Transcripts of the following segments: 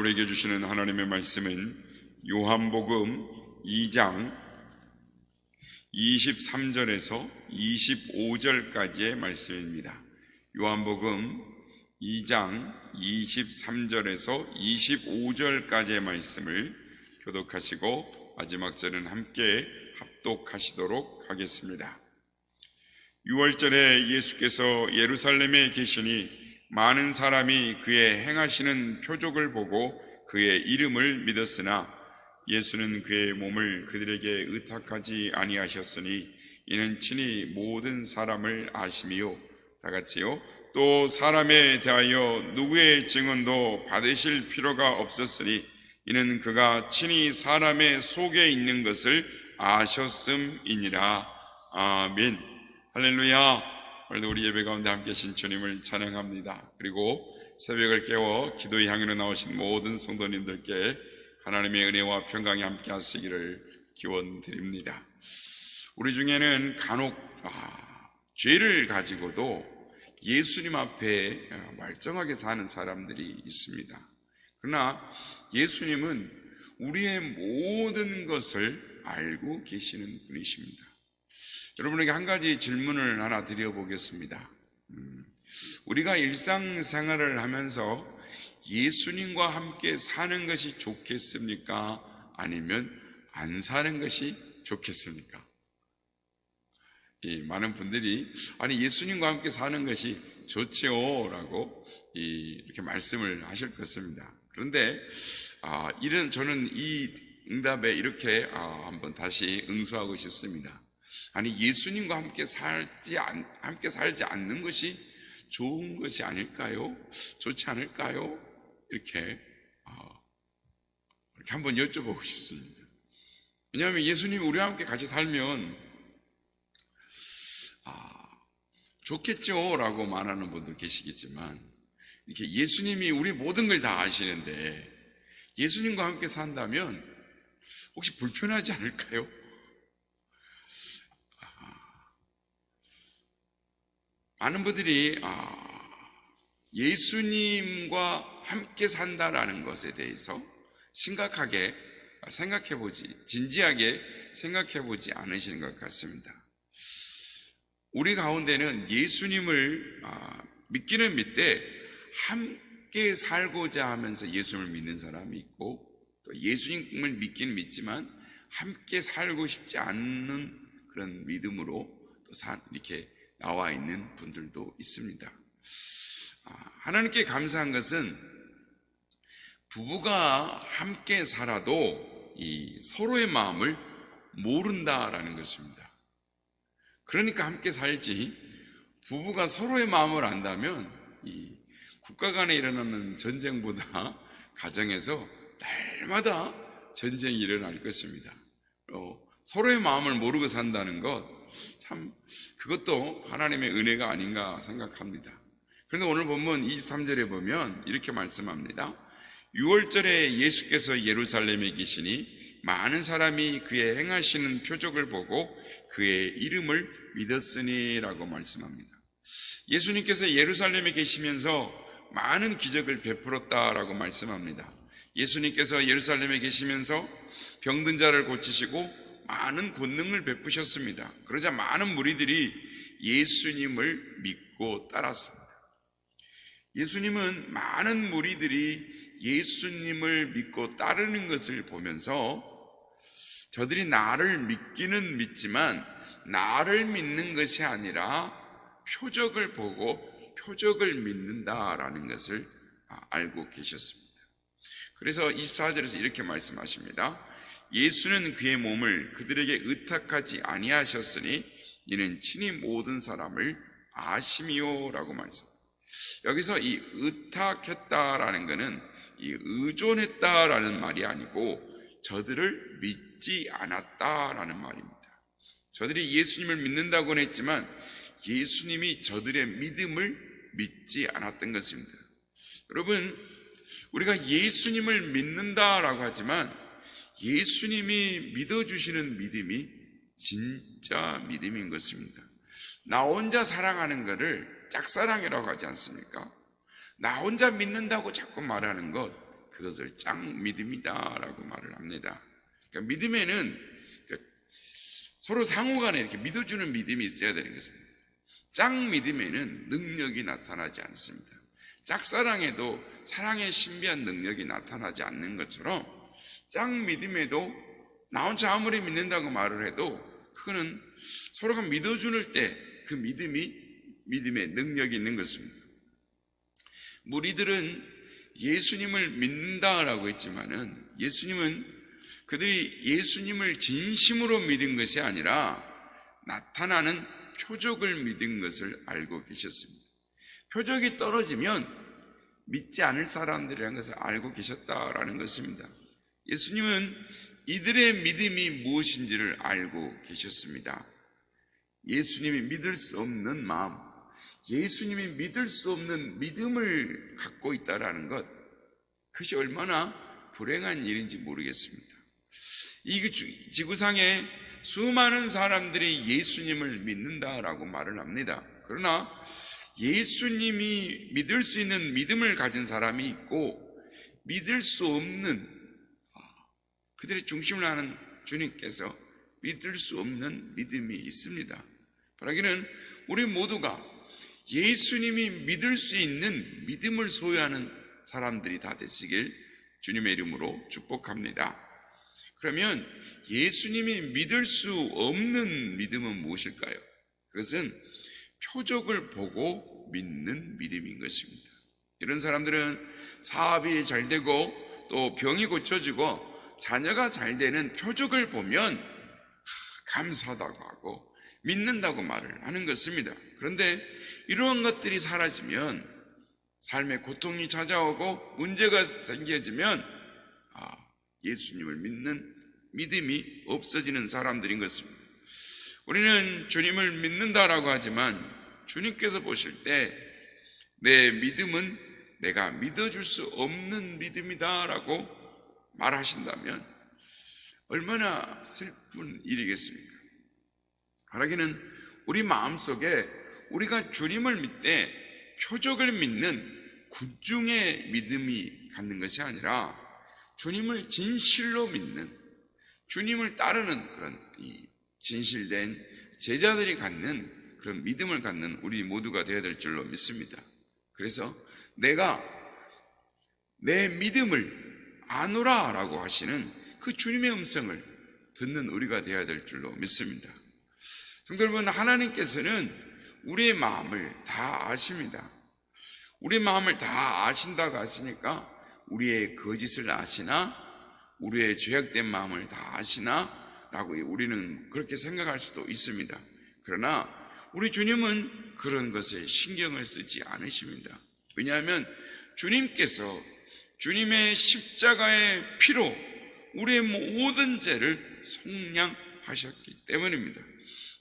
우리에게 주시는 하나님의 말씀은 요한복음 2장 23절에서 25절까지의 말씀입니다. 요한복음 2장 23절에서 25절까지의 말씀을 교독하시고 마지막 절은 함께 합독하시도록 하겠습니다. 6월절에 예수께서 예루살렘에 계시니 많은 사람이 그의 행하시는 표적을 보고 그의 이름을 믿었으나 예수는 그의 몸을 그들에게 의탁하지 아니하셨으니 이는 친히 모든 사람을 아심이요 다같이요 또 사람에 대하여 누구의 증언도 받으실 필요가 없었으니 이는 그가 친히 사람의 속에 있는 것을 아셨음이니라. 아멘. 할렐루야. 오늘도 우리 예배 가운데 함께 계신 주님을 찬양합니다. 그리고 새벽을 깨워 기도의 향유로 나오신 모든 성도님들께 하나님의 은혜와 평강이 함께 하시기를 기원드립니다. 우리 중에는 간혹 죄를 가지고도 예수님 앞에 멀쩡하게 사는 사람들이 있습니다. 그러나 예수님은 우리의 모든 것을 알고 계시는 분이십니다. 여러분에게 한 가지 질문을 하나 드려보겠습니다. 우리가 일상생활을 하면서 예수님과 함께 사는 것이 좋겠습니까? 아니면 안 사는 것이 좋겠습니까? 많은 분들이 아니 예수님과 함께 사는 것이 좋지요 라고 이렇게 말씀을 하실 것입니다. 그런데 저는 이 응답에 이렇게 한번 다시 응수하고 싶습니다. 아니 예수님과 함께 살지 않는 것이 좋은 것이 아닐까요? 좋지 않을까요? 이렇게 한번 여쭤보고 싶습니다. 왜냐하면 예수님이 우리와 함께 같이 살면 좋겠죠 라고 말하는 분도 계시겠지만 이렇게 예수님이 우리 모든 걸 다 아시는데 예수님과 함께 산다면 혹시 불편하지 않을까요? 많은 분들이 예수님과 함께 산다라는 것에 대해서 심각하게 진지하게 생각해보지 않으시는 것 같습니다. 우리 가운데는 예수님을 믿기는 믿되 함께 살고자 하면서 예수님을 믿는 사람이 있고 또 예수님을 믿기는 믿지만 함께 살고 싶지 않는 그런 믿음으로 또 이렇게 나와 있는 분들도 있습니다. 하나님께 감사한 것은 부부가 함께 살아도 서로의 마음을 모른다라는 것입니다. 그러니까 함께 살지 부부가 서로의 마음을 안다면 국가 간에 일어나는 전쟁보다 가정에서 날마다 전쟁이 일어날 것입니다. 서로의 마음을 모르고 산다는 것 참 그것도 하나님의 은혜가 아닌가 생각합니다. 그런데 오늘 본문 23절에 보면 이렇게 말씀합니다. 6월절에 예수께서 예루살렘에 계시니 많은 사람이 그의 행하시는 표적을 보고 그의 이름을 믿었으니 라고 말씀합니다. 예수님께서 예루살렘에 계시면서 많은 기적을 베풀었다라고 말씀합니다. 예수님께서 예루살렘에 계시면서 병든 자를 고치시고 많은 권능을 베푸셨습니다. 그러자 많은 무리들이 예수님을 믿고 따랐습니다. 예수님은 많은 무리들이 예수님을 믿고 따르는 것을 보면서 저들이 나를 믿기는 믿지만 나를 믿는 것이 아니라 표적을 보고 표적을 믿는다라는 것을 알고 계셨습니다. 그래서 24절에서 이렇게 말씀하십니다. 예수는 그의 몸을 그들에게 의탁하지 아니하셨으니 이는 친히 모든 사람을 아심이요 라고 말씀합니다. 여기서 이 의탁했다라는 것은 이 의존했다라는 말이 아니고 저들을 믿지 않았다라는 말입니다. 저들이 예수님을 믿는다고는 했지만 예수님이 저들의 믿음을 믿지 않았던 것입니다. 여러분, 우리가 예수님을 믿는다라고 하지만 예수님이 믿어주시는 믿음이 진짜 믿음인 것입니다. 나 혼자 사랑하는 것을 짝사랑이라고 하지 않습니까? 나 혼자 믿는다고 자꾸 말하는 것, 그것을 짱 믿음이다라고 말을 합니다. 그러니까 믿음에는 서로 상호간에 이렇게 믿어주는 믿음이 있어야 되는 것입니다. 짱 믿음에는 능력이 나타나지 않습니다. 짝사랑에도 사랑의 신비한 능력이 나타나지 않는 것처럼 짱 믿음에도 나 혼자 아무리 믿는다고 말을 해도 그거는 서로가 믿어주는 때 그 믿음의 능력이 있는 것입니다. 무리들은 예수님을 믿는다라고 했지만은 예수님은 그들이 예수님을 진심으로 믿은 것이 아니라 나타나는 표적을 믿은 것을 알고 계셨습니다. 표적이 떨어지면 믿지 않을 사람들이라는 것을 알고 계셨다라는 것입니다. 예수님은 이들의 믿음이 무엇인지를 알고 계셨습니다. 예수님이 믿을 수 없는 마음, 예수님이 믿을 수 없는 믿음을 갖고 있다라는 것, 그것이 얼마나 불행한 일인지 모르겠습니다. 이 지구상에 수많은 사람들이 예수님을 믿는다라고 말을 합니다. 그러나 예수님이 믿을 수 있는 믿음을 가진 사람이 있고 믿을 수 없는, 그들의 중심을 하는 주님께서 믿을 수 없는 믿음이 있습니다. 바라기는 우리 모두가 예수님이 믿을 수 있는 믿음을 소유하는 사람들이 다 되시길 주님의 이름으로 축복합니다. 그러면 예수님이 믿을 수 없는 믿음은 무엇일까요? 그것은 표적을 보고 믿는 믿음인 것입니다. 이런 사람들은 사업이 잘 되고 또 병이 고쳐지고 자녀가 잘 되는 표적을 보면 감사하다고 하고 믿는다고 말을 하는 것입니다. 그런데 이러한 것들이 사라지면 삶의 고통이 찾아오고 문제가 생겨지면 예수님을 믿는 믿음이 없어지는 사람들인 것입니다. 우리는 주님을 믿는다라고 하지만 주님께서 보실 때 내 믿음은 내가 믿어줄 수 없는 믿음이다라고 말하신다면 얼마나 슬픈 일이겠습니까? 하나님은 우리 마음속에 우리가 주님을 믿되 표적을 믿는 군중의 믿음이 갖는 것이 아니라 주님을 진실로 믿는, 주님을 따르는 그런 이 진실된 제자들이 갖는 그런 믿음을 갖는 우리 모두가 되어야 될 줄로 믿습니다. 그래서 내가 내 믿음을 아노라라고 하시는 그 주님의 음성을 듣는 우리가 되어야 될 줄로 믿습니다. 성도 여러분, 하나님께서는 우리의 마음을 다 아십니다. 우리의 마음을 다 아신다고 하시니까 우리의 거짓을 아시나 우리의 죄악된 마음을 다 아시나 라고 우리는 그렇게 생각할 수도 있습니다. 그러나 우리 주님은 그런 것에 신경을 쓰지 않으십니다. 왜냐하면 주님께서 주님의 십자가의 피로 우리의 모든 죄를 속량하셨기 때문입니다.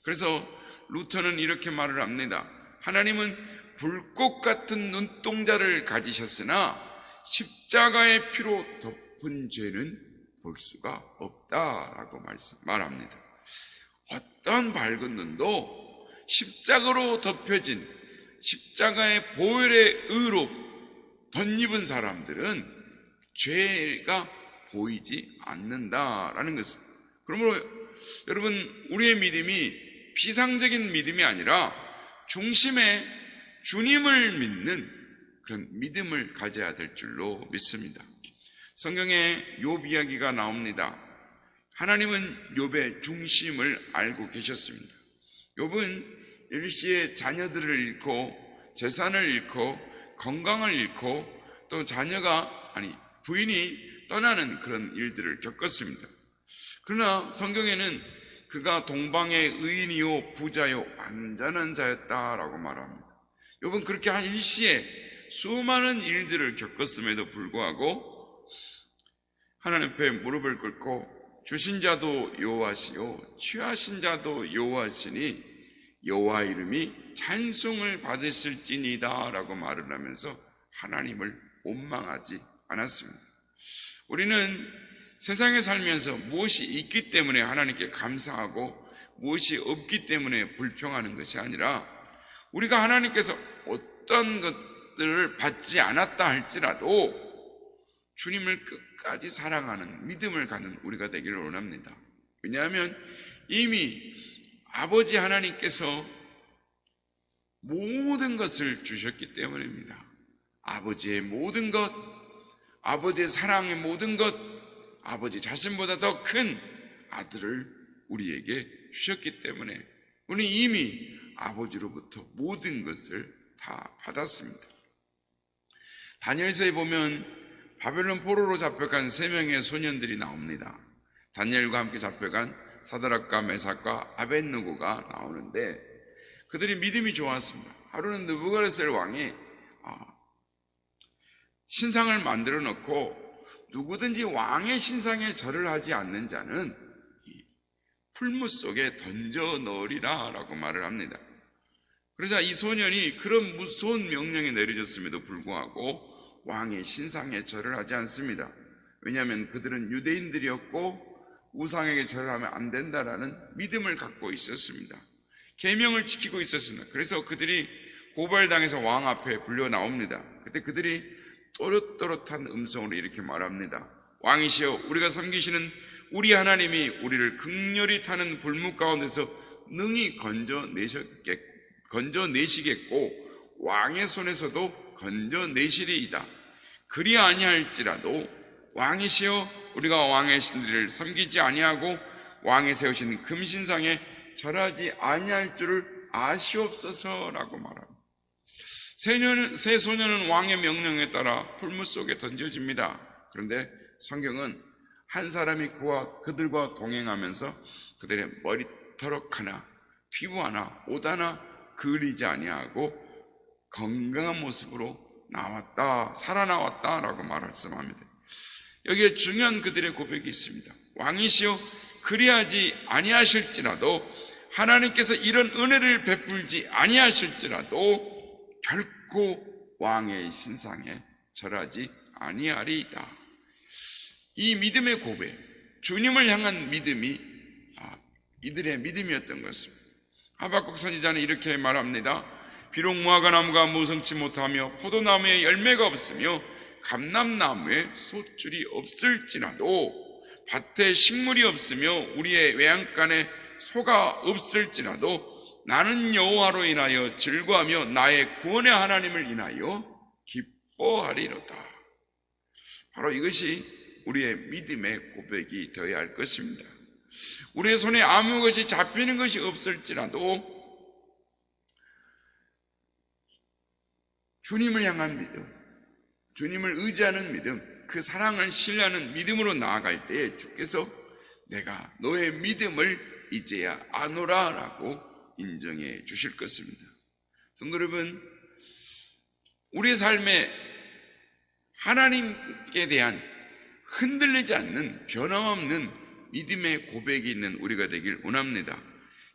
그래서 루터는 이렇게 말을 합니다. 하나님은 불꽃 같은 눈동자를 가지셨으나 십자가의 피로 덮은 죄는 볼 수가 없다라고 말합니다. 어떤 밝은 눈도 십자가로 덮여진 십자가의 보혈의 의로 덧입은 사람들은 죄가 보이지 않는다라는 것입니다. 그러므로 여러분, 우리의 믿음이 비상적인 믿음이 아니라 중심에 주님을 믿는 그런 믿음을 가져야 될 줄로 믿습니다. 성경에 욥 이야기가 나옵니다. 하나님은 욥의 중심을 알고 계셨습니다. 욥은 일시에 자녀들을 잃고 재산을 잃고 건강을 잃고 또 부인이 떠나는 그런 일들을 겪었습니다. 그러나 성경에는 그가 동방의 의인이요 부자요 완전한 자였다라고 말합니다. 욥은 그렇게 한 일시에 수많은 일들을 겪었음에도 불구하고 하나님 앞에 무릎을 꿇고 주신 자도 여호와시요 취하신 자도 여호와시니 여호와 이름이 찬송을 받으실지니다 라고 말을 하면서 하나님을 원망하지 않았습니다. 우리는 세상에 살면서 무엇이 있기 때문에 하나님께 감사하고 무엇이 없기 때문에 불평하는 것이 아니라 우리가 하나님께서 어떤 것들을 받지 않았다 할지라도 주님을 끝까지 사랑하는 믿음을 갖는 우리가 되기를 원합니다. 왜냐하면 이미 아버지 하나님께서 모든 것을 주셨기 때문입니다. 아버지의 모든 것, 아버지의 사랑의 모든 것, 아버지 자신보다 더 큰 아들을 우리에게 주셨기 때문에 우리 이미 아버지로부터 모든 것을 다 받았습니다. 다니엘서에 보면 바벨론 포로로 잡혀간 3명의 소년들이 나옵니다. 다니엘과 함께 잡혀간 사드락과 메삭과 아벳느고가 나오는데 그들이 믿음이 좋았습니다. 하루는 느부갓네살 왕이 신상을 만들어 놓고 누구든지 왕의 신상에 절을 하지 않는 자는 풀무 속에 던져 넣으리라 라고 말을 합니다. 그러자 이 소년이 그런 무서운 명령이 내려졌음에도 불구하고 왕의 신상에 절을 하지 않습니다. 왜냐하면 그들은 유대인들이었고 우상에게 절을 하면 안 된다라는 믿음을 갖고 있었습니다. 계명을 지키고 있었습니다. 그래서 그들이 고발당해서 왕 앞에 불려 나옵니다. 그때 그들이 또렷또렷한 음성으로 이렇게 말합니다. 왕이시여, 우리가 섬기시는 우리 하나님이 우리를 극렬히 타는 불무 가운데서 능히 건져내시겠고 왕의 손에서도 건져내시리이다. 그리 아니할지라도 왕이시여, 우리가 왕의 신들을 섬기지 아니하고 왕이 세우신 금신상에 절하지 아니할 줄을 아시옵소서라고 말합니다. 새 소년은 왕의 명령에 따라 풀무 속에 던져집니다. 그런데 성경은 한 사람이 그들과 동행하면서 그들의 머리털 하나, 피부 하나, 옷 하나 그을리지 아니하고 건강한 모습으로 살아나왔다라고 말씀합니다. 여기에 중요한 그들의 고백이 있습니다. 왕이시여, 그리하지 아니하실지라도 하나님께서 이런 은혜를 베풀지 아니하실지라도 결코 왕의 신상에 절하지 아니하리이다. 이 믿음의 고백, 주님을 향한 믿음이 이들의 믿음이었던 것입니다. 하박국 선지자는 이렇게 말합니다. 비록 무화과나무가 무성치 못하며 포도나무에 열매가 없으며 감람나무에 솥줄이 없을지라도 밭에 식물이 없으며 우리의 외양간에 소가 없을지라도 나는 여호와로 인하여 즐거하며 나의 구원의 하나님을 인하여 기뻐하리로다. 바로 이것이 우리의 믿음의 고백이 되어야 할 것입니다. 우리의 손에 아무것이 잡히는 것이 없을지라도 주님을 향한 믿음, 주님을 의지하는 믿음, 그 사랑을 신뢰하는 믿음으로 나아갈 때에 주께서 내가 너의 믿음을 이제야 아노라 라고 인정해 주실 것입니다. 성도 여러분, 우리의 삶에 하나님께 대한 흔들리지 않는 변함없는 믿음의 고백이 있는 우리가 되길 원합니다.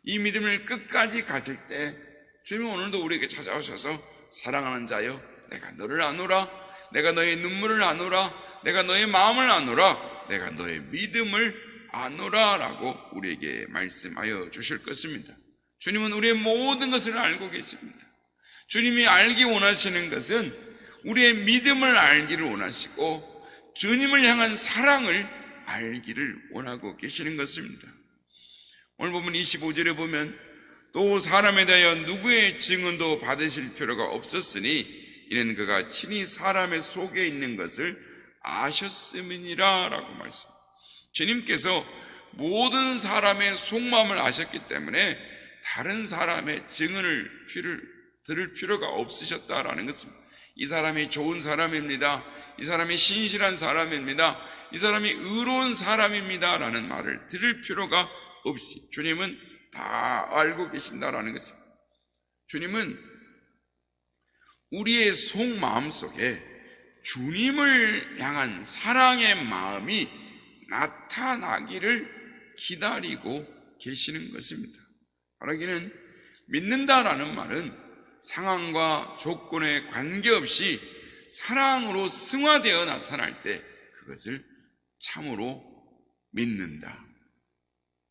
이 믿음을 끝까지 가질 때 주님은 오늘도 우리에게 찾아오셔서 사랑하는 자여, 내가 너를 아노라, 내가 너의 눈물을 아노라, 내가 너의 마음을 아노라, 내가 너의 믿음을 아노라 라고 우리에게 말씀하여 주실 것입니다. 주님은 우리의 모든 것을 알고 계십니다. 주님이 알기 원하시는 것은 우리의 믿음을 알기를 원하시고 주님을 향한 사랑을 알기를 원하고 계시는 것입니다. 오늘 보면 25절에 보면 또 사람에 대하여 누구의 증언도 받으실 필요가 없었으니 이는 그가 친히 사람의 속에 있는 것을 아셨음이니라 라고 말씀합니다. 주님께서 모든 사람의 속마음을 아셨기 때문에 다른 사람의 증언을 들을 필요가 없으셨다라는 것입니다. 이 사람이 좋은 사람입니다. 이 사람이 신실한 사람입니다. 이 사람이 의로운 사람입니다 라는 말을 들을 필요가 없이 주님은 다 알고 계신다라는 것입니다. 주님은 우리의 속마음 속에 주님을 향한 사랑의 마음이 나타나기를 기다리고 계시는 것입니다. 말하기는 믿는다라는 말은 상황과 조건에 관계없이 사랑으로 승화되어 나타날 때 그것을 참으로 믿는다,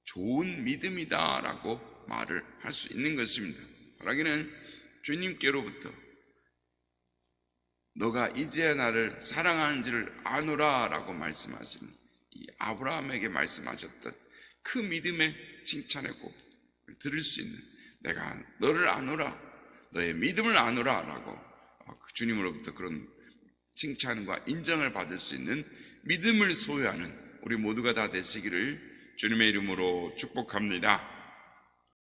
좋은 믿음이다 라고 말을 할 수 있는 것입니다. 말하기는 주님께로부터 너가 이제야 나를 사랑하는지를 아노라 라고 말씀하시는 이 아브라함에게 말씀하셨던 그 믿음의 칭찬의 곡을 들을 수 있는, 내가 너를 아노라, 너의 믿음을 아노라 라고 그 주님으로부터 그런 칭찬과 인정을 받을 수 있는 믿음을 소유하는 우리 모두가 다 되시기를 주님의 이름으로 축복합니다.